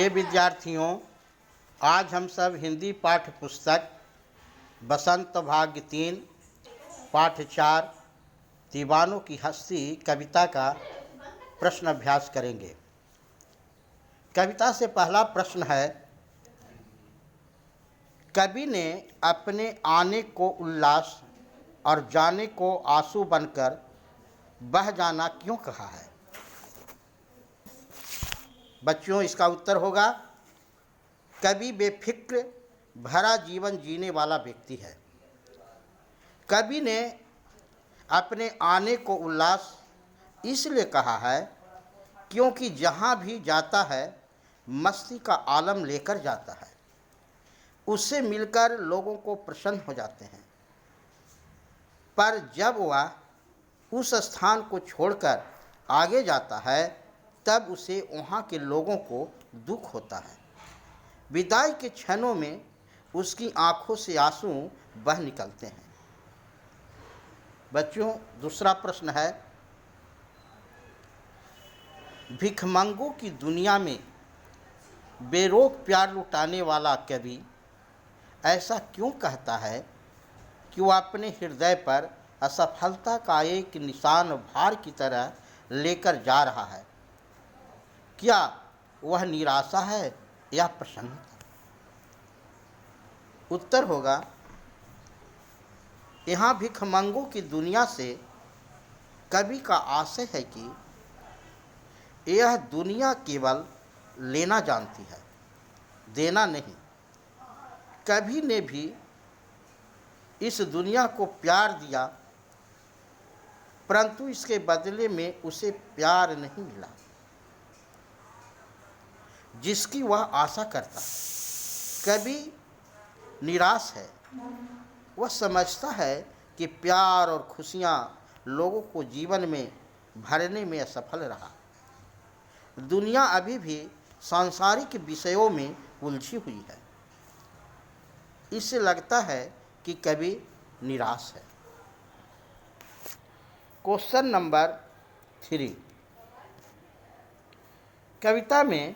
प्रिय विद्यार्थियों, आज हम सब हिंदी पाठ्य पुस्तक बसंत भाग 3 पाठ 4 दीवानों की हस्ती कविता का प्रश्न अभ्यास करेंगे। कविता से पहला प्रश्न है, कवि ने अपने आने को उल्लास और जाने को आंसू बनकर बह जाना क्यों कहा है? बच्चों, इसका उत्तर होगा, कवि बेफिक्र भरा जीवन जीने वाला व्यक्ति है। कवि ने अपने आने को उल्लास इसलिए कहा है क्योंकि जहाँ भी जाता है मस्ती का आलम लेकर जाता है। उससे मिलकर लोगों को प्रसन्न हो जाते हैं, पर जब वह उस स्थान को छोड़कर आगे जाता है तब उसे वहाँ के लोगों को दुख होता है। विदाई के क्षणों में उसकी आंखों से आंसू बह निकलते हैं। बच्चों, दूसरा प्रश्न है, भिखमंगों की दुनिया में बेरोक प्यार लुटाने वाला कवि ऐसा क्यों कहता है कि वह अपने हृदय पर असफलता का एक निशान भार की तरह लेकर जा रहा है? क्या वह निराशा है या प्रसन्नता? उत्तर होगा, यहाँ भिखमंगों की दुनिया से कवि का आशय है कि यह दुनिया केवल लेना जानती है, देना नहीं। कवि ने भी इस दुनिया को प्यार दिया, परंतु इसके बदले में उसे प्यार नहीं मिला जिसकी वह आशा करता। कवि निराश है। वह समझता है कि प्यार और खुशियाँ लोगों को जीवन में भरने में असफल रहा। दुनिया अभी भी सांसारिक विषयों में उलझी हुई है। इससे लगता है कि कवि निराश है। क्वेश्चन नंबर 3, कविता में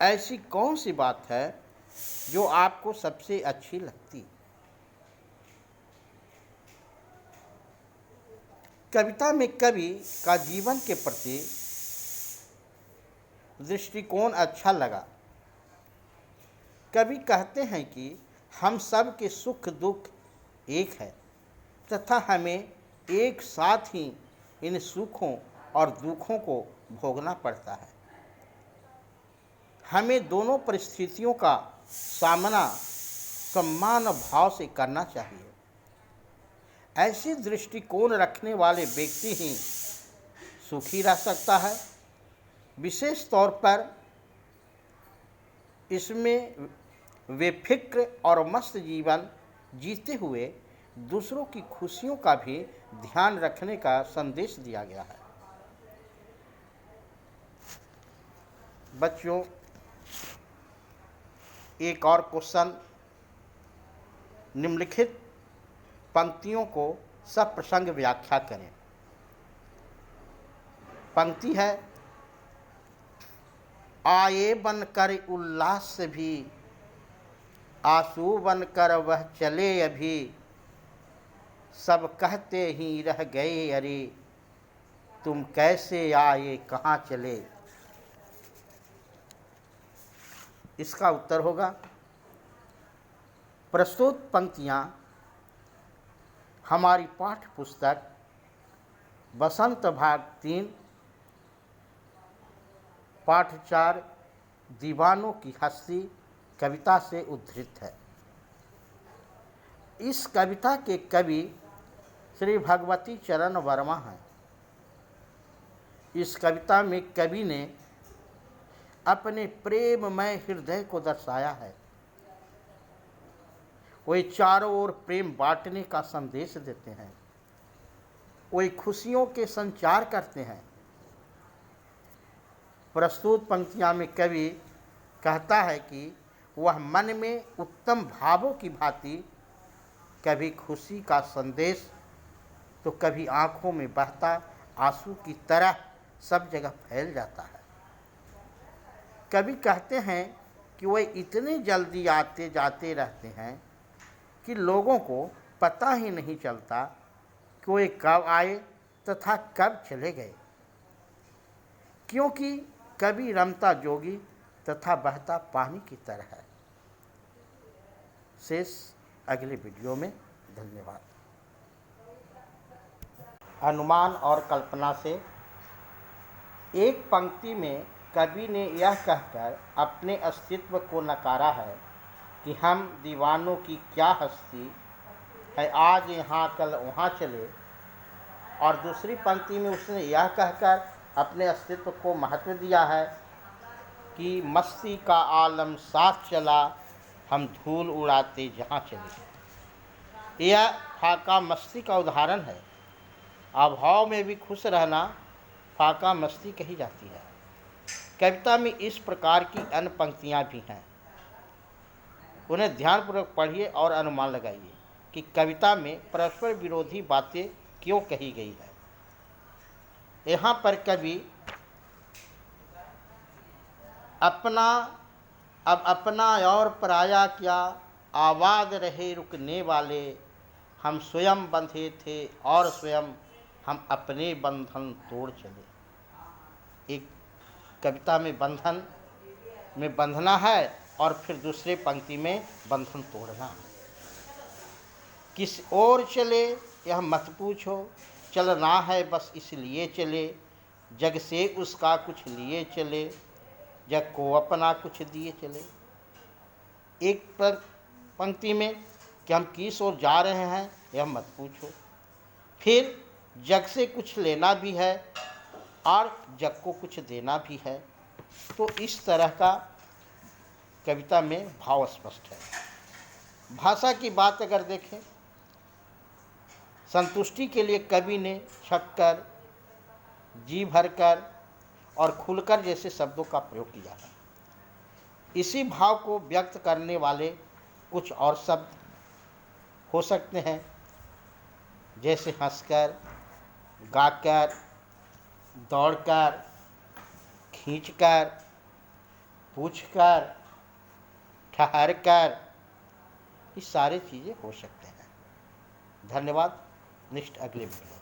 ऐसी कौन सी बात है जो आपको सबसे अच्छी लगती? कविता में कवि का जीवन के प्रति दृष्टिकोण अच्छा लगा। कवि कहते हैं कि हम सब के सुख दुख एक है तथा हमें एक साथ ही इन सुखों और दुखों को भोगना पड़ता है। हमें दोनों परिस्थितियों का सामना सम्मान भाव से करना चाहिए। ऐसी दृष्टिकोण रखने वाले व्यक्ति ही सुखी रह सकता है। विशेष तौर पर इसमें वे फिक्र और मस्त जीवन जीते हुए दूसरों की खुशियों का भी ध्यान रखने का संदेश दिया गया है। बच्चों, एक और क्वेश्चन, निम्नलिखित पंक्तियों को सप्रसंग व्याख्या करें। पंक्ति है, आए बनकर उल्लास से भी आंसू बनकर वह चले अभी, सब कहते ही रह गए अरे तुम कैसे आए कहाँ चले। इसका उत्तर होगा, प्रस्तुत पंक्तियाँ हमारी पाठ्य पुस्तक बसंत भाग 3 पाठ 4 दीवानों की हस्ती कविता से उद्धृत है। इस कविता के कवि श्री भगवती चरण वर्मा हैं। इस कविता में कवि ने अपने प्रेममय हृदय को दर्शाया है। वे चारों ओर प्रेम बांटने का संदेश देते हैं। वे खुशियों के संचार करते हैं। प्रस्तुत पंक्तियाँ में कवि कहता है कि वह मन में उत्तम भावों की भांति कभी खुशी का संदेश तो कभी आँखों में बहता आंसू की तरह सब जगह फैल जाता है। कवि कहते हैं कि वे इतने जल्दी आते जाते रहते हैं कि लोगों को पता ही नहीं चलता कि वे कब आए तथा कब चले गए, क्योंकि कवि रमता जोगी तथा बहता पानी की तरह है। शेष अगले वीडियो में। धन्यवाद। अनुमान और कल्पना से एक पंक्ति में कवि ने यह कहकर अपने अस्तित्व को नकारा है कि हम दीवानों की क्या हस्ती है, आज यहाँ कल वहाँ चले, और दूसरी पंक्ति में उसने यह कहकर अपने अस्तित्व को महत्व दिया है कि मस्ती का आलम साथ चला, हम धूल उड़ाते जहाँ चले। यह फाका मस्ती का उदाहरण है। अभाव में भी खुश रहना फाका मस्ती कही जाती है। कविता में इस प्रकार की अन्य पंक्तियाँ भी हैं, उन्हें ध्यानपूर्वक पढ़िए और अनुमान लगाइए कि कविता में परस्पर विरोधी बातें क्यों कही गई है। यहाँ पर कवि अब अपना और पराया क्या, आबाद रहे रुकने वाले, हम स्वयं बंधे थे और स्वयं हम अपने बंधन तोड़ चले। एक कविता में बंधन में बंधना है और फिर दूसरे पंक्ति में बंधन तोड़ना है। किस ओर चले यह मत पूछो, चलना है बस इसलिए चले, जग से उसका कुछ लिए चले, जग को अपना कुछ दिए चले। एक पंक्ति में कि हम किस ओर जा रहे हैं यह मत पूछो, फिर जग से कुछ लेना भी है और जग को कुछ देना भी है। तो इस तरह का कविता में भाव स्पष्ट है। भाषा की बात अगर देखें, संतुष्टि के लिए कवि ने छक्कर, जी भरकर और खुलकर जैसे शब्दों का प्रयोग किया है। इसी भाव को व्यक्त करने वाले कुछ और शब्द हो सकते हैं, जैसे हंसकर, गाकर, दौड़कर, खींचकर, पूछकर, ठहरकर, ये सारी चीज़ें हो सकते हैं। धन्यवाद। नेक्स्ट अगले वीडियो।